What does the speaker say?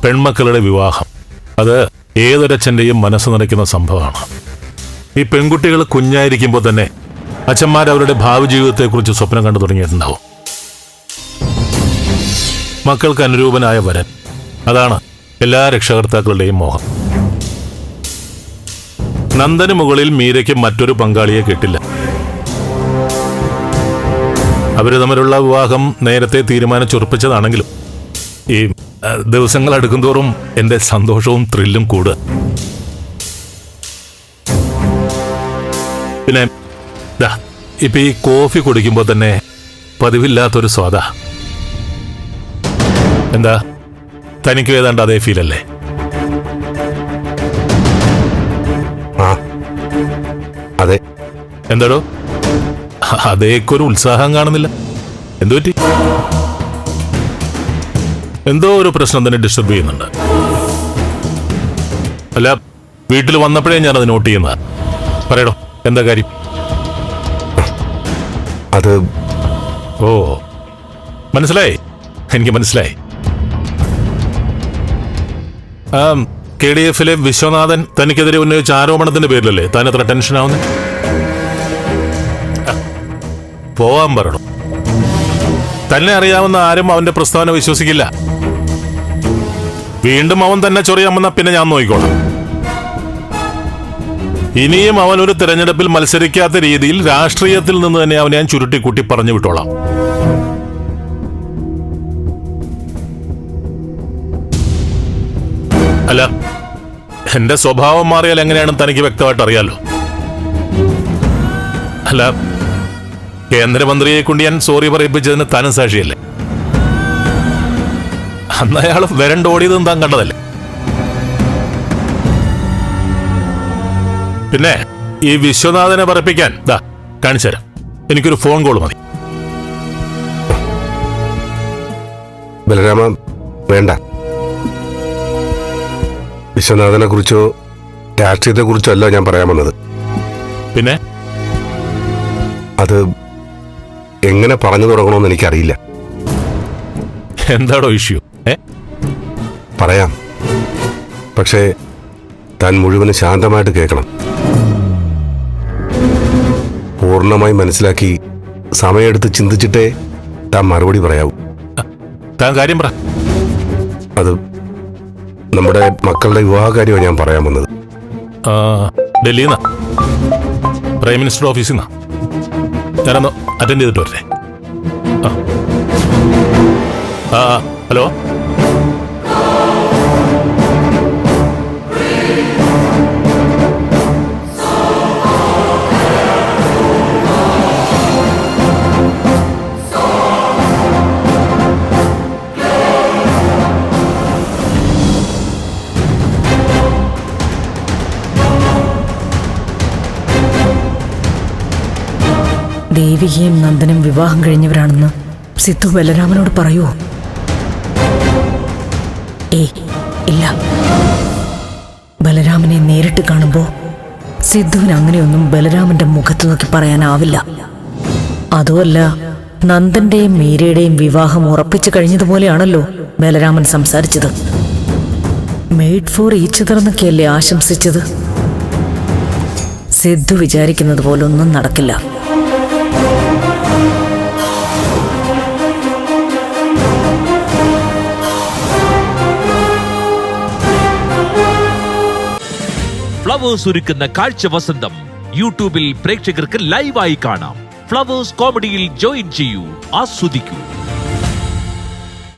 പെൺമക്കളുടെ വിവാഹം അത് ഏതൊരച്ഛൻ്റെയും മനസ്സ് നിറയ്ക്കുന്ന സംഭവമാണ്. ഈ പെൺകുട്ടികൾ കുഞ്ഞായിരിക്കുമ്പോൾ തന്നെ അച്ഛന്മാർ അവരുടെ ഭാവി ജീവിതത്തെക്കുറിച്ച് സ്വപ്നം കണ്ടു തുടങ്ങിയിട്ടുണ്ടാവും. മക്കൾക്ക് അനുരൂപനായ വരൻ, അതാണ് എല്ലാ രക്ഷകർത്താക്കളുടെയും മോഹം. നന്ദന് മുകളിൽ മീരയ്ക്ക് മറ്റൊരു പങ്കാളിയെ കിട്ടില്ല. അവര് തമ്മിലുള്ള വിവാഹം നേരത്തെ തീരുമാനിച്ചുറപ്പിച്ചതാണെങ്കിലും ഈ ദിവസങ്ങൾ അടുക്കുന്തോറും എന്റെ സന്തോഷവും ത്രില്ലും കൂടുക. പിന്നെ ഇപ്പൊ ഈ കോഫി കുടിക്കുമ്പോൾ തന്നെ പതിവില്ലാത്തൊരു സ്വാദ. എന്താ, തനിക്ക് ഏതാണ്ട് അതേ ഫീലല്ലേ? അതെ. എന്താടോ അതേക്കൊരു ഉത്സാഹം കാണുന്നില്ല? എന്തു പറ്റി? എന്തോ ഒരു പ്രശ്നം തന്നെ ഡിസ്റ്റർബ് ചെയ്യുന്നുണ്ട്. അല്ല, വീട്ടിൽ വന്നപ്പോഴേ ഞാനത് നോട്ട് ചെയ്യുന്ന. പറയടോ, എന്താ കാര്യം? അത് ഓ, മനസ്സിലായി, എനിക്ക് മനസ്സിലായി. KDF-ലെ വിശ്വനാഥൻ തനിക്കെതിരെ ഉന്നയിച്ച ആരോപണത്തിന്റെ പേരിലല്ലേ താൻ എത്ര ടെൻഷനാവുന്നത്? പോവാൻ പറയണം. തന്നെ അറിയാവുന്ന ആരും അവന്റെ പ്രസ്താവന വിശ്വസിക്കില്ല. വീണ്ടും അവൻ തന്നെ ചൊറിയാമെന്ന പിന്നെ ഞാൻ നോക്കിക്കോളാം. ഇനിയും അവൻ ഒരു തെരഞ്ഞെടുപ്പിൽ മത്സരിക്കാത്ത രീതിയിൽ രാഷ്ട്രീയത്തിൽ നിന്ന് തന്നെ അവനെ ഞാൻ ചുരുട്ടിക്കൂട്ടി പറഞ്ഞു വിട്ടോളാം. അല്ല, എന്റെ സ്വഭാവം മാറിയാൽ എങ്ങനെയാണെന്ന് തനിക്ക് വ്യക്തമായിട്ട് അറിയാലോ. അല്ല, കേന്ദ്രമന്ത്രിയെ കൊണ്ട് ഞാൻ സോറി പറയിപ്പിച്ചതിന് താനും സാക്ഷിയല്ലേ? അന്ന് അയാൾ വരണ്ടോടിയതും താൻ കണ്ടതല്ലേ? പിന്നെ ഈ വിശ്വനാഥനെ പറയിപ്പിക്കാൻ കാണിച്ചു തരാം. എനിക്കൊരു ഫോൺ കോൾ മതി. ബലരാമ, വേണ്ട. വിശ്വനാഥനെ കുറിച്ചോ രാഷ്ട്രീയത്തെ കുറിച്ചോ അല്ല ഞാൻ പറയാൻ വന്നത്. പിന്നെ അത് എങ്ങനെ പറഞ്ഞു തുടങ്ങണമെന്ന് എനിക്കറിയില്ല. എന്താടോ ഇഷ്യൂ? പറയാം, പക്ഷേ താൻ മുഴുവനും ശാന്തമായിട്ട് കേൾക്കണം. പൂർണ്ണമായി മനസ്സിലാക്കി സമയമെടുത്ത് ചിന്തിച്ചിട്ടേ താൻ മറുപടി പറയാവൂ. താൻ കാര്യം പറ. അത് നമ്മുടെ മക്കളുടെ വിവാഹകാര്യമാണ് ഞാൻ പറയാൻ വന്നത്. ഡൽഹിയിൽ നിന്നാ, പ്രൈം മിനിസ്റ്റർ ഓഫീസിൽ നിന്നാ. ഞാനൊന്ന് അറ്റൻഡ് ചെയ്തിട്ട് വരട്ടെ. ഹലോ, ദേവികയും നന്ദനും വിവാഹം കഴിഞ്ഞവരാണെന്ന് സിദ്ധു ബലരാമനോട് പറയുമോ? ഇല്ല. ബലരാമനെ നേരിട്ട് കാണുമ്പോ സിദ്ധുവിന് അങ്ങനെയൊന്നും ബലരാമന്റെ മുഖത്ത് നോക്കി പറയാനാവില്ല. അതുമല്ല, നന്ദന്റെയും മീരയുടെയും വിവാഹം ഉറപ്പിച്ചു കഴിഞ്ഞതുപോലെയാണല്ലോ ബലരാമൻ സംസാരിച്ചത്. മെയ്ഡ് ഫോർ ഈച്ച് അതർ എന്നൊക്കെയല്ലേ ആശംസിച്ചത്. സിദ്ധു വിചാരിക്കുന്നത് പോലൊന്നും നടക്കില്ല. ഫ്ലവേഴ്സ് ഒരുക്കുന്ന കാഴ്ച വസന്തം യൂട്യൂബിൽ പ്രേക്ഷകർക്ക് ലൈവായി കാണാം. ഫ്ലവേഴ്സ് കോമഡിയിൽ ജോയിൻ ചെയ്യൂ, ആസ്വദിക്കൂ.